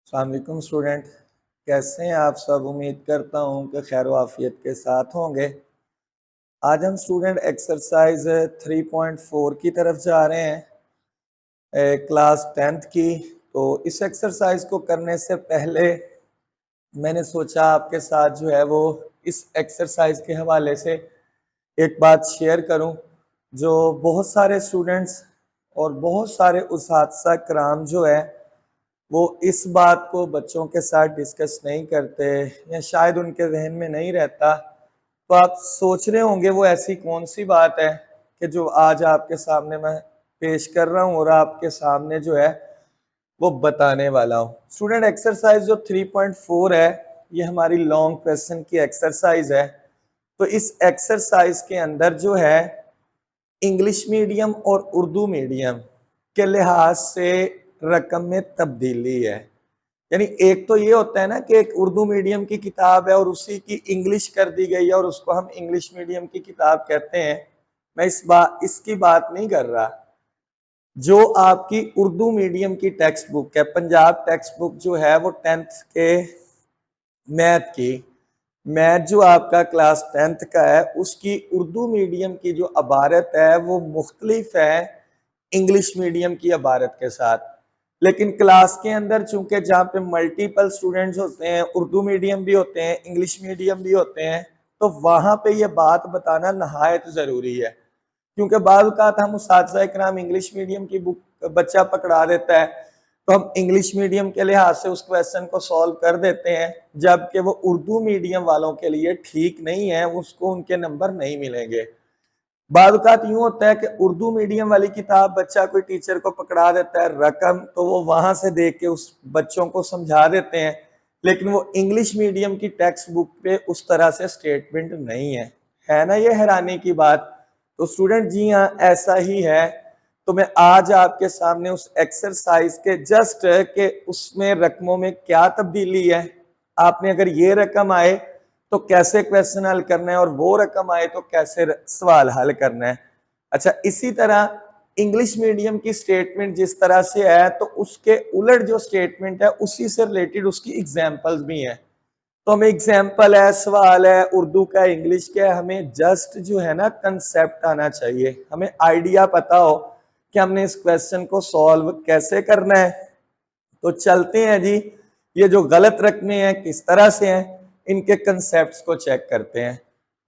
अस्सलाम वालेकुम स्टूडेंट, कैसे हैं आप सब। उम्मीद करता हूं कि खैर वाफियत के साथ होंगे। आज हम स्टूडेंट एक्सरसाइज 3.4 की तरफ जा रहे हैं, क्लास 10th की। तो इस एक्सरसाइज को करने से पहले मैंने सोचा आपके साथ जो है वो इस एक्सरसाइज के हवाले से एक बात शेयर करूं। जो बहुत सारे स्टूडेंट्स और बहुत सारे उस्ताद कराम जो है वो इस बात को बच्चों के साथ डिस्कस नहीं करते या शायद उनके जहन में नहीं रहता। तो आप सोच रहे होंगे वो ऐसी कौन सी बात है कि जो आज आपके सामने मैं पेश कर रहा हूँ और आपके सामने जो है वो बताने वाला हूँ। स्टूडेंट एक्सरसाइज जो 3.4 है ये हमारी लॉन्ग क्वेश्चन की एक्सरसाइज है। तो इस एक्सरसाइज के अंदर जो है इंग्लिश मीडियम और उर्दू मीडियम के लिहाज से रकम में तब्दीली है। यानी एक तो ये होता है ना कि एक उर्दू मीडियम की किताब है और उसी की इंग्लिश कर दी गई है और उसको हम इंग्लिश मीडियम की किताब कहते हैं। मैं इसकी बात नहीं कर रहा। जो आपकी उर्दू मीडियम की टेक्स्ट बुक है, पंजाब टेक्स्ट बुक जो है वो 10th के मैथ की, मैथ जो आपका क्लास 10th का है उसकी उर्दू मीडियम की जो अबारत है वो मुख्तलिफ है इंग्लिश मीडियम की अबारत के साथ। लेकिन क्लास के अंदर चूंकि जहाँ पे मल्टीपल स्टूडेंट्स होते हैं, उर्दू मीडियम भी होते हैं, इंग्लिश मीडियम भी होते हैं, तो वहां पे ये बात बताना नहायत ज़रूरी है। क्योंकि बाद औक़ात हम उस्ताद इकराम इंग्लिश मीडियम की बुक बच्चा पकड़ा देता है तो हम इंग्लिश मीडियम के लिहाज से उस क्वेश्चन को सॉल्व कर देते हैं, जबकि वो उर्दू मीडियम वालों के लिए ठीक नहीं है, उसको उनके नंबर नहीं मिलेंगे। बाद औक़ात यूं होता है कि उर्दू मीडियम वाली किताब बच्चा कोई टीचर को पकड़ा देता है रकम, तो वो वहां से देख के उस बच्चों को समझा देते हैं, लेकिन वो इंग्लिश मीडियम की टेक्स्ट बुक पे उस तरह से स्टेटमेंट नहीं है ना। ये हैरानी की बात। तो स्टूडेंट जी हाँ ऐसा ही है। तो मैं आज आपके सामने उस एक्सरसाइज के जस्ट के उसमें रकमों में क्या तब्दीली है, आपने अगर ये रकम आए तो कैसे क्वेश्चन हल करना है और वो रकम आए तो कैसे सवाल हल करना है। अच्छा, इसी तरह इंग्लिश मीडियम की स्टेटमेंट जिस तरह से है तो उसके उलट जो स्टेटमेंट है उसी से रिलेटेड उसकी एग्जांपल्स भी हैं। तो हमें एग्जाम्पल है, सवाल है, उर्दू का, इंग्लिश का, हमें जस्ट जो है ना कंसेप्ट आना चाहिए, हमें आइडिया पता हो कि हमने इस क्वेश्चन को सॉल्व कैसे करना है। तो चलते हैं जी, ये जो गलत रकमें हैं किस तरह से हैं इनके कंसेप्ट्स को चेक करते हैं।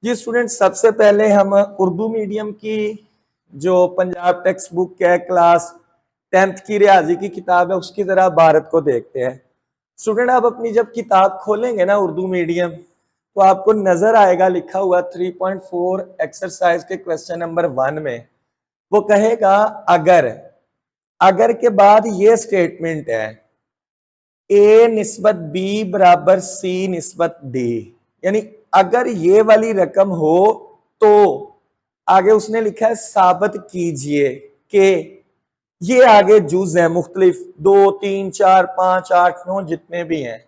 जी स्टूडेंट, सबसे पहले हम उर्दू मीडियम की जो पंजाब टेक्स्ट बुक है क्लास 10th की रियाजी की किताब है उसकी जरा इबारत को देखते हैं। स्टूडेंट आप अपनी जब किताब खोलेंगे ना उर्दू मीडियम तो आपको नजर आएगा लिखा हुआ 3.4 एक्सरसाइज के क्वेश्चन नंबर 1 में वो कहेगा अगर, अगर के बाद ये स्टेटमेंट है ए निस्बत बी बराबर सी निस्बत डी, यानी अगर ये वाली रकम हो तो आगे उसने लिखा है साबित कीजिए कि ये आगे जुज है मुख्तलिफ 2 3 4 5 8 9 जितने भी हैं।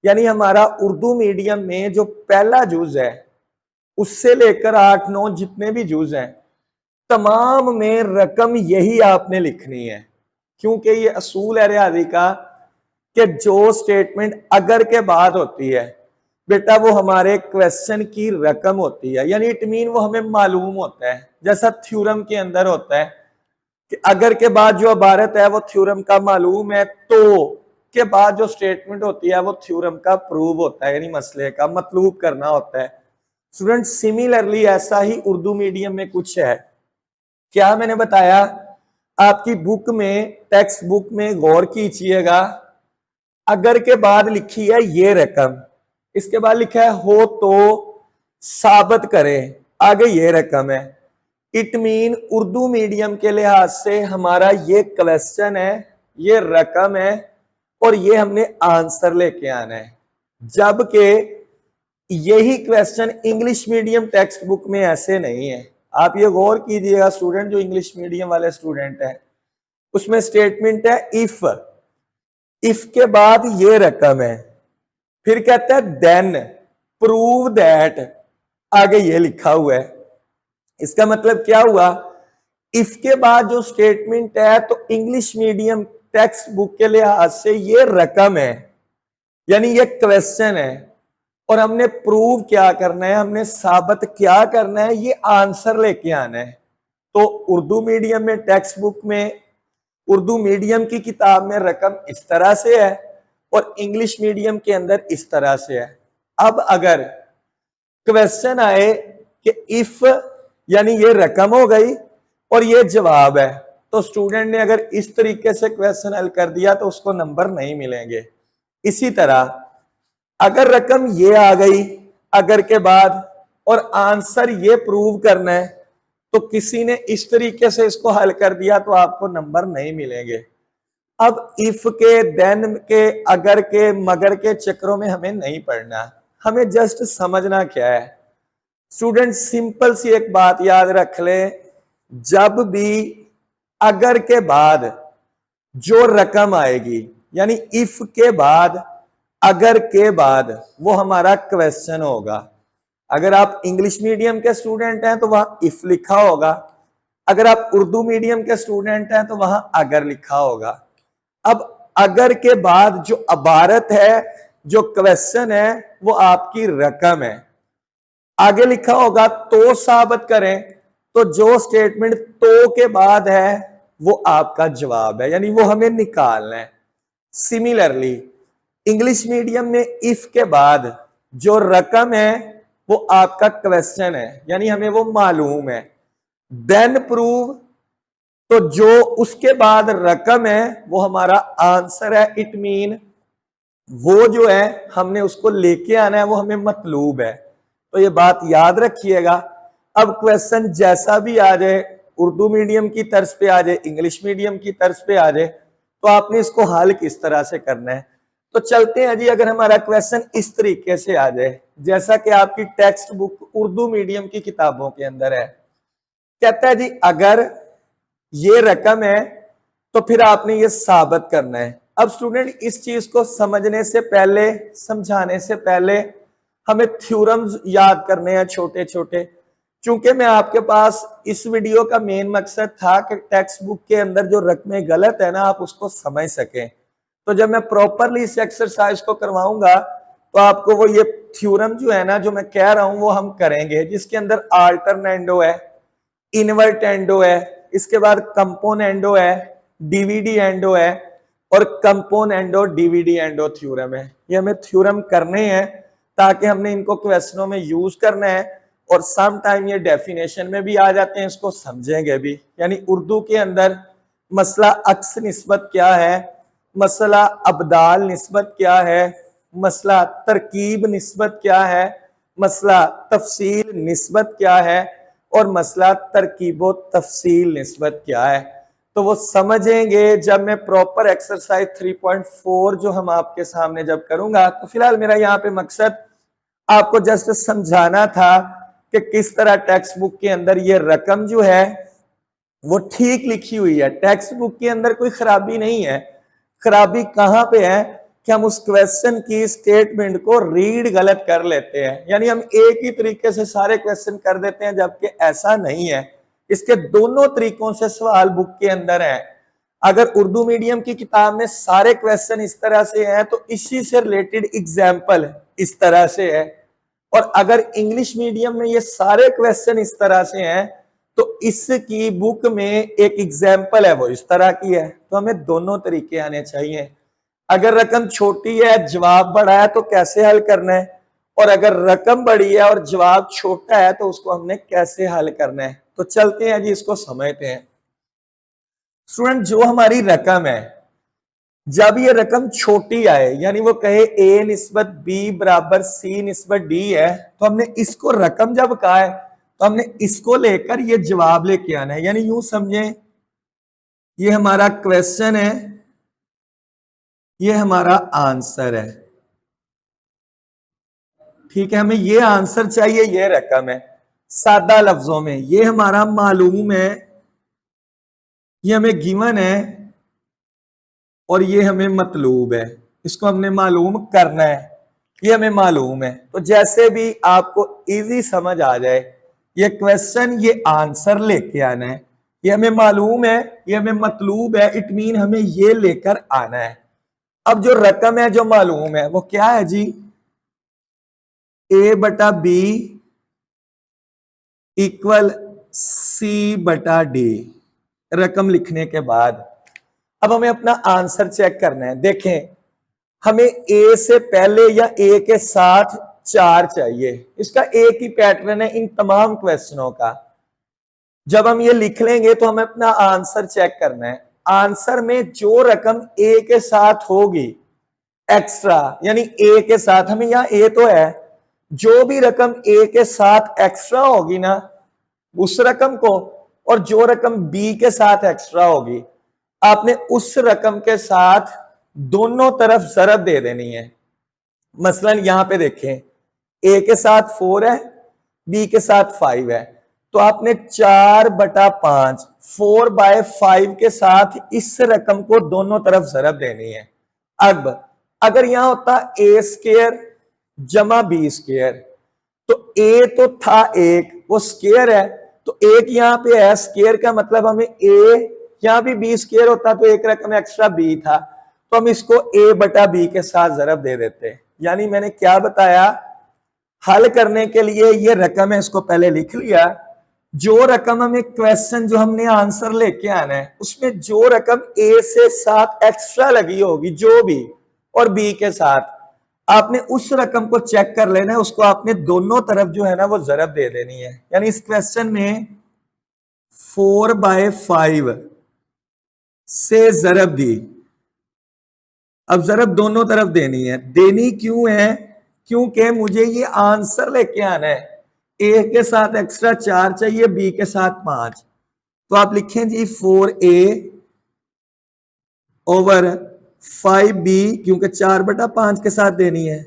यानी हमारा उर्दू मीडियम में जो पहला जुज है उससे लेकर 8 9 जितने भी जुज हैं तमाम में रकम यही आपने लिखनी है। क्योंकि ये असूल है रियाजी का कि जो स्टेटमेंट अगर के बाद होती है बेटा वो हमारे क्वेश्चन की रकम होती है। यानी इट मीन वो हमें मालूम होता है, जैसा थ्योरम के अंदर होता है कि अगर के बाद जो इबारत है वो थ्योरम का मालूम है तो के बाद जो स्टेटमेंट होती है वो थ्योरम का प्रूव होता है, यानी मसले का मतलूब करना होता है। स्टूडेंट सिमिलरली ऐसा ही उर्दू मीडियम में कुछ है। क्या मैंने बताया, आपकी बुक में टेक्स्ट बुक में गौर कीजिएगा, अगर के बाद लिखी है ये रकम, इसके बाद लिखा है हो तो साबित करें, आगे ये रकम है। इट मीन उर्दू मीडियम के लिहाज से हमारा ये क्वेश्चन है, ये रकम है और ये हमने आंसर लेके आना है। जबकि यही question English medium text book में ऐसे नहीं है। आप ये गौर कीजिएगा स्टूडेंट, जो इंग्लिश मीडियम वाले स्टूडेंट हैं उसमें स्टेटमेंट है इफ के बाद ये रकम है, फिर कहता है देन प्रूव दैट, आगे ये लिखा हुआ है। इसका मतलब क्या हुआ, इफ के बाद जो स्टेटमेंट है तो इंग्लिश मीडियम टेक्स्ट बुक के लिहाज से ये रकम है, यानी ये क्वेश्चन है, और हमने प्रूव क्या करना है, हमने साबित क्या करना है, ये आंसर लेके आना है। तो उर्दू मीडियम में टेक्स्ट बुक में, उर्दू मीडियम की किताब में रकम इस तरह से है और इंग्लिश मीडियम के अंदर इस तरह से है। अब अगर क्वेश्चन आए कि इफ, यानी ये रकम हो गई और ये जवाब है, तो स्टूडेंट ने अगर इस तरीके से क्वेश्चन हल कर दिया तो उसको नंबर नहीं मिलेंगे। इसी तरह अगर रकम ये आ गई अगर के बाद और आंसर ये प्रूव करना है, तो किसी ने इस तरीके से इसको हल कर दिया तो आपको नंबर नहीं मिलेंगे। अब इफ के, देन के, अगर के, मगर के चक्रों में हमें नहीं पढ़ना, हमें जस्ट समझना क्या है। स्टूडेंट सिंपल सी एक बात याद रख ले, जब भी अगर के बाद जो रकम आएगी, यानी इफ के बाद अगर के बाद, वो हमारा क्वेश्चन होगा। अगर आप इंग्लिश मीडियम के स्टूडेंट हैं तो वहां इफ लिखा होगा, अगर आप उर्दू मीडियम के स्टूडेंट हैं तो वहां अगर लिखा होगा। अब अगर के बाद जो इबारत है, जो क्वेश्चन है, वो आपकी रकम है। आगे लिखा होगा तो साबित करें, तो जो स्टेटमेंट तो के बाद है वो आपका जवाब है, यानी वो हमें निकालना है। सिमिलरली इंग्लिश मीडियम में इफ के बाद जो रकम है वो आपका क्वेश्चन है, यानी हमें वो मालूम है। देन प्रूव, तो जो उसके बाद रकम है वो हमारा आंसर है। इट मीन वो जो है हमने उसको लेके आना है, वो हमें मतलूब है। तो ये बात याद रखिएगा। अब क्वेश्चन जैसा भी आ जाए, उर्दू मीडियम की तर्ज पे आ जाए, इंग्लिश मीडियम की तर्ज पे आ जाए, तो आपने इसको हल किस तरह से करना है। तो चलते हैं जी, अगर हमारा क्वेश्चन इस तरीके से आ जाए, जैसा कि आपकी टेक्स्ट बुक उर्दू मीडियम की किताबों के अंदर है, कहता है जी अगर ये रकम है तो फिर आपने ये साबित करना है। अब स्टूडेंट इस चीज को समझने से पहले, समझाने से पहले हमें थ्योरम्स याद करने हैं छोटे छोटे। चूंकि मैं आपके पास इस वीडियो का मेन मकसद था कि टेक्स्ट बुक के अंदर जो रकमें गलत है ना, आप उसको समझ सकें। तो जब मैं प्रॉपरली इस एक्सरसाइज को करवाऊंगा तो आपको वो ये थ्योरम जो है ना, जो मैं कह रहा हूं वो हम करेंगे, जिसके अंदर अल्टरनेंडो है, इन्वर्टेंडो है, इसके बाद कंपोनेंडो है, डीवीडी एंडो है, और कंपोनेंडो डीवीडी एंडो थ्योरम है। ये हमें थ्योरम करने हैं ताकि हमने इनको क्वेश्चनों में यूज करना है, और सम टाइम ये डेफिनेशन में भी आ जाते हैं, इसको समझेंगे भी। यानी उर्दू के अंदर मसला अक्स निस्बत क्या है, मसला अबदाल निस्बत क्या है, मसला तरकीब निस्बत क्या है, मसला तफसील निस्बत क्या है, और मसला तरकीब तफसील निस्बत क्या है। तो वो समझेंगे जब मैं प्रॉपर एक्सरसाइज 3.4 जो हम आपके सामने जब करूंगा। तो फिलहाल मेरा यहाँ पे मकसद आपको जस्ट समझाना था कि किस तरह टेक्स्ट बुक के अंदर ये रकम जो है वो ठीक लिखी हुई है। टेक्स्ट बुक के अंदर कोई खराबी नहीं है। खराबी कहां पे है कि हम उस क्वेश्चन की स्टेटमेंट को रीड गलत कर लेते हैं, यानी हम एक ही तरीके से सारे क्वेश्चन कर देते हैं, जबकि ऐसा नहीं है। इसके दोनों तरीकों से सवाल बुक के अंदर है। अगर उर्दू मीडियम की किताब में सारे क्वेश्चन इस तरह से हैं तो इसी से रिलेटेड एग्जाम्पल इस तरह से है, और अगर इंग्लिश मीडियम में ये सारे क्वेश्चन इस तरह से हैं तो इसकी बुक में एक एग्जाम्पल है वो इस तरह की है। तो हमें दोनों तरीके आने चाहिए। अगर रकम छोटी है जवाब बड़ा है तो कैसे हल करना है, और अगर रकम बड़ी है और जवाब छोटा है तो उसको हमने कैसे हल करना है। तो चलते हैं जी, इसको समझते हैं। स्टूडेंट, जो हमारी रकम है, जब ये रकम छोटी आए, यानी वो कहे a निस्बत b बराबर c निस्बत d है, तो हमने इसको रकम जब कहा है तो हमने इसको लेकर ये जवाब लेके आना है। यानी यूं समझें, ये हमारा क्वेश्चन है, ये हमारा आंसर है। ठीक है, हमें ये आंसर चाहिए, ये रकम है। सादा लफ्जों में ये हमारा मालूम है, ये हमें गिवन है, और ये हमें मतलूब है। इसको हमने मालूम करना है, ये हमें मालूम है। तो जैसे भी आपको इजी समझ आ जाए, ये क्वेश्चन ये आंसर लेके आना है, ये हमें मालूम है, ये हमें मतलूब है, इट मीन हमें ये लेकर आना है। अब जो रकम है जो मालूम है वो क्या है जी, a बटा बी इक्वल सी बटा डी। रकम लिखने के बाद अब हमें अपना आंसर चेक करना है। देखें, हमें ए से पहले या ए के साथ 4 चाहिए। इसका एक ही पैटर्न है इन तमाम क्वेश्चनों का। जब हम ये लिख लेंगे तो हमें अपना आंसर चेक करना है। आंसर में जो रकम ए के साथ होगी एक्स्ट्रा, यानी ए के साथ, हमें यहां ए तो है, जो भी रकम ए के साथ एक्स्ट्रा होगी ना उस रकम को, और जो रकम बी के साथ एक्स्ट्रा होगी आपने उस रकम के साथ दोनों तरफ जरब दे देनी है। मसलन यहां पे देखें, ए के साथ 4 है, बी के साथ 5 है, तो आपने 4/5 4/5 के साथ इस रकम को दोनों तरफ जरब देनी है। अब अगर यहां होता ए स्क्वायर जमा बी स्क्वायर, तो ए तो था एक, वो स्क्वायर है, तो एक यहां पे है, स्क्वायर का मतलब हमें ए, यहां भी बी स्क्वायर होता तो एक रकम एक्स्ट्रा बी था, तो हम इसको a बटा बी के साथ जरब दे देते। यानी मैंने क्या बताया, हल करने के लिए ये रकम है, इसको पहले लिख लिया। जो रकम हमें क्वेश्चन जो हमने आंसर लेके आना है उसमें जो रकम ए से साथ एक्स्ट्रा लगी होगी जो भी, और बी के साथ, आपने उस रकम को चेक कर लेना है, उसको आपने दोनों तरफ जो है ना वो जरब दे देनी है। यानी इस क्वेश्चन में 4/5 से जरब दी। अब जरब दोनों तरफ देनी है। देनी क्यों है, क्योंकि मुझे ये आंसर लेके आना है। ए के साथ एक्स्ट्रा 4 चाहिए, बी के साथ 5, तो आप लिखें जी 4a ओवर 5b, क्योंकि 4/5 के साथ देनी है,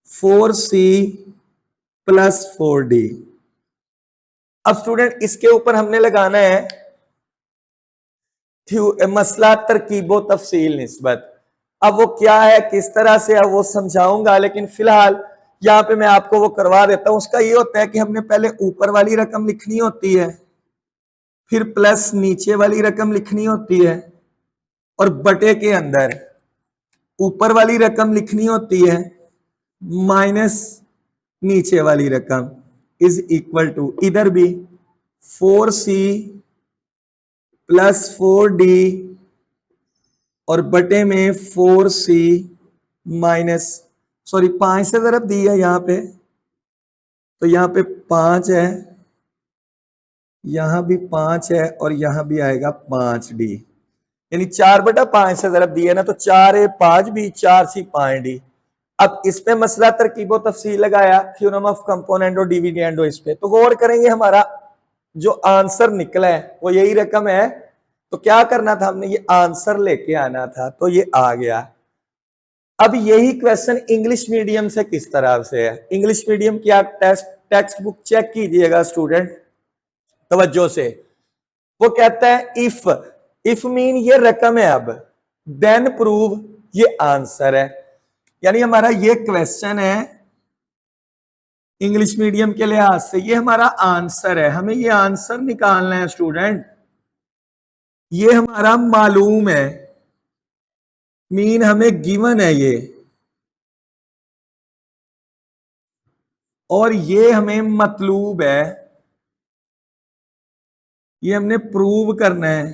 4c प्लस 4d। अब स्टूडेंट इसके ऊपर हमने लगाना है मसला तरकीबो तफसील निस्बत। अब वो क्या है, किस तरह से है, वो समझाऊंगा, लेकिन फिलहाल यहां पे मैं आपको वो करवा देता हूं। उसका ये होता है कि हमने पहले ऊपर वाली रकम लिखनी होती है, फिर प्लस नीचे वाली रकम लिखनी होती है, और बटे के अंदर ऊपर वाली रकम लिखनी होती है माइनस नीचे वाली रकम इज इक्वल टू, इधर भी 4c प्लस 4d और बटे में 4c माइनस, सॉरी 5 से जरब दी है यहां पे, तो यहां पे 5 है, यहां भी 5 है, और यहां भी आएगा 5d। यानी 4/5 से जरब दी है ना, तो 4a 5b 4c 5d। अब इस पे मसला तरकीबो तफसील लगाया, थ्योरम ऑफ कंपोनेंट और डिविडेंडो, इस पे तो गौर करेंगे। हमारा जो आंसर निकला है वो यही रकम है, तो क्या करना था, हमने ये आंसर लेके आना था, तो ये आ गया। अब यही क्वेश्चन इंग्लिश मीडियम से किस तरह से है। इंग्लिश मीडियम की आप टेक्स्ट बुक चेक कीजिएगा स्टूडेंट तवज्जो से। वो कहता है इफ मीन ये रकम है, अब देन प्रूव ये आंसर है। यानी हमारा ये क्वेश्चन है इंग्लिश मीडियम के लिहाज से, ये हमारा आंसर है। हमें ये आंसर निकालना है स्टूडेंट, ये हमारा मालूम है, मीन हमें गिवन है ये, और ये हमें मतलूब है, ये हमने प्रूव करना है।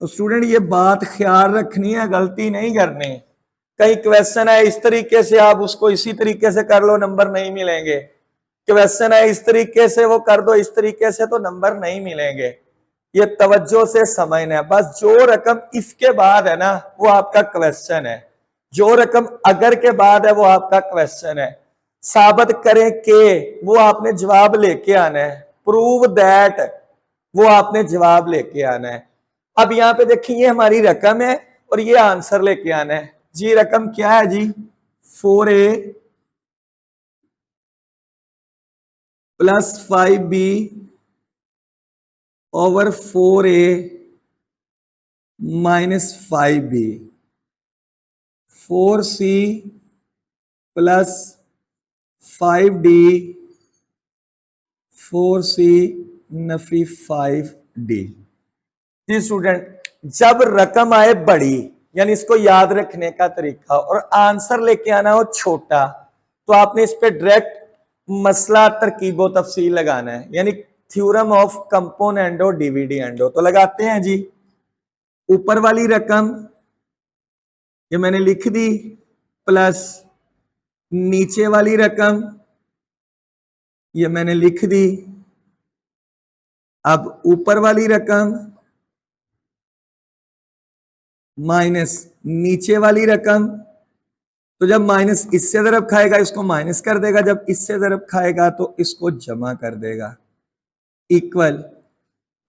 तो स्टूडेंट ये बात ख्याल रखनी है, गलती नहीं करनी। कई क्वेश्चन है इस तरीके से, आप उसको इसी तरीके से कर लो, नंबर नहीं मिलेंगे। क्वेश्चन है इस तरीके से, वो कर दो इस तरीके से, तो नंबर नहीं मिलेंगे। ये तवज्जो से समझना है। बस जो रकम इफ के बाद है ना वो आपका क्वेश्चन है, जो रकम अगर के बाद है वो आपका क्वेश्चन है। साबित करें कि वो आपने जवाब लेके आना है, प्रूव दैट वो आपने जवाब लेके आना है। अब यहां पे देखिए हमारी रकम है और ये आंसर लेके आना है जी। रकम क्या है जी, 4a plus 5b over 4a minus 5b, 4c plus 5d 4c Nafi 5D। जी स्टूडेंट, जब रकम आए बड़ी, यानी इसको याद रखने का तरीका, और आंसर लेके आना हो छोटा, तो आपने इस पे डायरेक्ट मसला तरकीबो तफसील लगाना है, यानी थ्योरम ऑफ कंपोनेंडो डिविडेंडो। तो लगाते हैं जी। ऊपर वाली रकम ये मैंने लिख दी, प्लस नीचे वाली रकम ये मैंने लिख दी। अब ऊपर वाली रकम माइनस नीचे वाली रकम, तो जब माइनस इससे ज़रब खाएगा इसको माइनस कर देगा, जब इससे ज़रब खाएगा तो इसको जमा कर देगा, इक्वल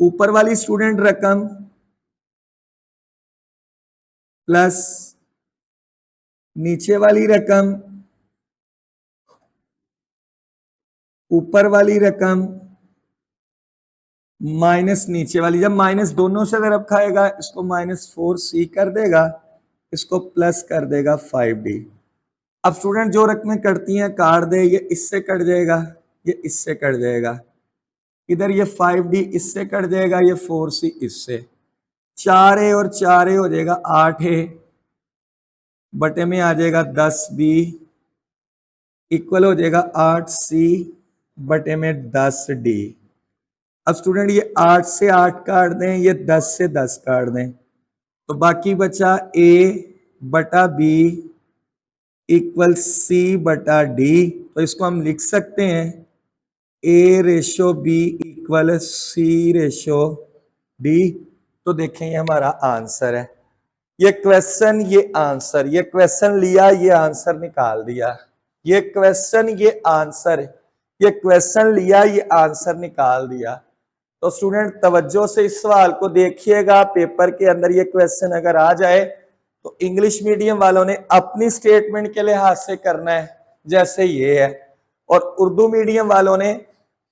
ऊपर वाली स्टूडेंट रकम प्लस नीचे वाली रकम, ऊपर वाली रकम माइनस नीचे वाली। जब माइनस दोनों से ज़रब खाएगा इसको -4C कर देगा, इसको प्लस कर देगा 5D। अब स्टूडेंट जो रकमें कटती हैं काट दे, ये इससे कट जाएगा, ये इससे कट जाएगा, इधर ये 5D इससे कट जाएगा, ये 4C इससे, 4A और 4A हो जाएगा 8A, बटे में आ जाएगा 10B, इक्वल हो जाएगा 8C बटे में 10D। अब स्टूडेंट ये 8 से 8 काट दें, ये 10 से 10 काट दें, तो बाकी बचा A बटा B इक्वल C बटा D। तो इसको हम लिख सकते हैं A ratio B equal C ratio D। तो देखें ये हमारा आंसर है। ये क्वेश्चन, ये आंसर, ये क्वेश्चन लिया, ये आंसर निकाल दिया, ये क्वेश्चन, ये आंसर, ये क्वेश्चन लिया, ये आंसर निकाल दिया। तो स्टूडेंट तवज्जो से इस सवाल को देखिएगा, पेपर के अंदर ये क्वेश्चन अगर आ जाए तो इंग्लिश मीडियम वालों ने अपनी स्टेटमेंट के लिहाज से करना है जैसे ये है, और उर्दू मीडियम वालों ने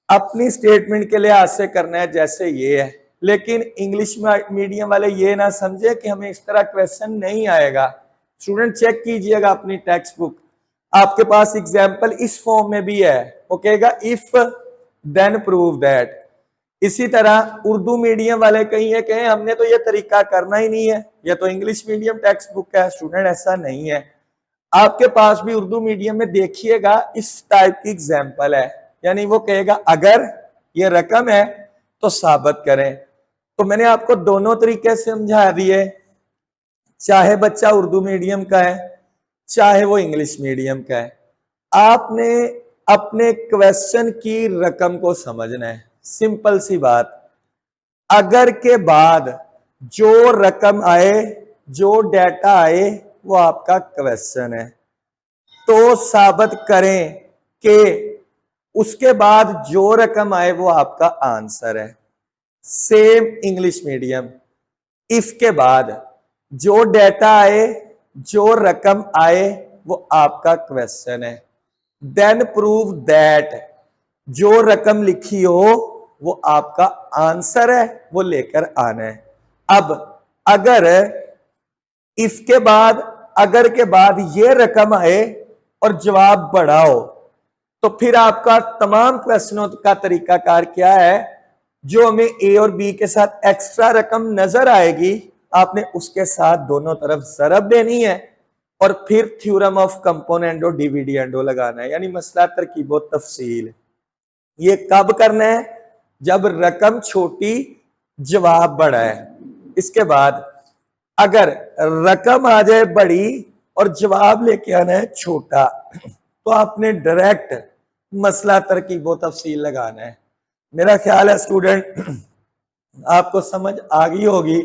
अपनी स्टेटमेंट के लिहाज से करना है जैसे ये है। लेकिन इंग्लिश मीडियम वाले ये ना समझे कि हमें इस तरह क्वेश्चन नहीं आएगा। स्टूडेंट चेक कीजिएगा अपनी टेक्स्ट बुक, आपके पास एग्जाम्पल इस फॉर्म में भी है, वो कहेगा इफ देन प्रूव दैट। इसी तरह उर्दू मीडियम वाले कहें हमने तो ये तरीका करना ही नहीं है, ये तो इंग्लिश मीडियम टेक्स्ट बुक है। स्टूडेंट ऐसा नहीं है, आपके पास भी उर्दू मीडियम में देखिएगा इस टाइप की एग्जाम्पल है, यानी वो कहेगा अगर ये रकम है तो साबित करें। तो मैंने आपको दोनों तरीके से समझा दिए, चाहे बच्चा उर्दू मीडियम का है चाहे वो इंग्लिश मीडियम का है, आपने अपने क्वेश्चन की रकम को समझना है। सिंपल सी बात, अगर के बाद जो रकम आए, जो डेटा आए, वो आपका क्वेश्चन है, तो साबित करें कि उसके बाद जो रकम आए वो आपका आंसर है। सेम इंग्लिश मीडियम, इफ के बाद जो डेटा आए, जो रकम आए, वो आपका क्वेश्चन है। देन प्रूव दैट, जो रकम लिखी हो वो आपका आंसर है, वो लेकर आना है। अब अगर इफ के बाद, अगर के बाद ये रकम आए और जवाब बड़ा हो, तो फिर आपका तमाम क्वेश्चनों का तरीकाकार क्या है, जो हमें ए और बी के साथ एक्स्ट्रा रकम नजर आएगी आपने उसके साथ दोनों तरफ ज़रब देनी है, और फिर थ्योरम ऑफ कंपोनेंडो डिविडेंडो लगाना है, यानी मसला तरकीबो तफसील। ये कब करना है, जब रकम छोटी जवाब बड़ा है। इसके बाद अगर रकम आ जाए बड़ी और जवाब लेके आना है छोटा, तो आपने डायरेक्ट मसला तरकीबो तफसील लगाना है। मेरा ख्याल है स्टूडेंट आपको समझ आ गई होगी,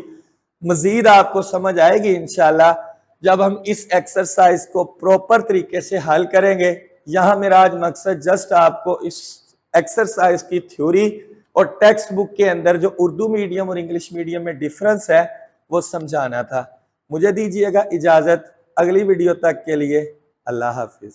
मजीद आपको समझ आएगी इंशाल्लाह जब हम इस एक्सरसाइज को प्रॉपर तरीके से हल करेंगे। यहां मेरा आज मकसद जस्ट आपको इस एक्सरसाइज की थ्योरी और टेक्स्ट बुक के अंदर जो उर्दू मीडियम और इंग्लिश मीडियम में डिफरेंस है वो समझाना था। मुझे दीजिएगा इजाजत, अगली वीडियो तक के लिए अल्लाह हाफिज।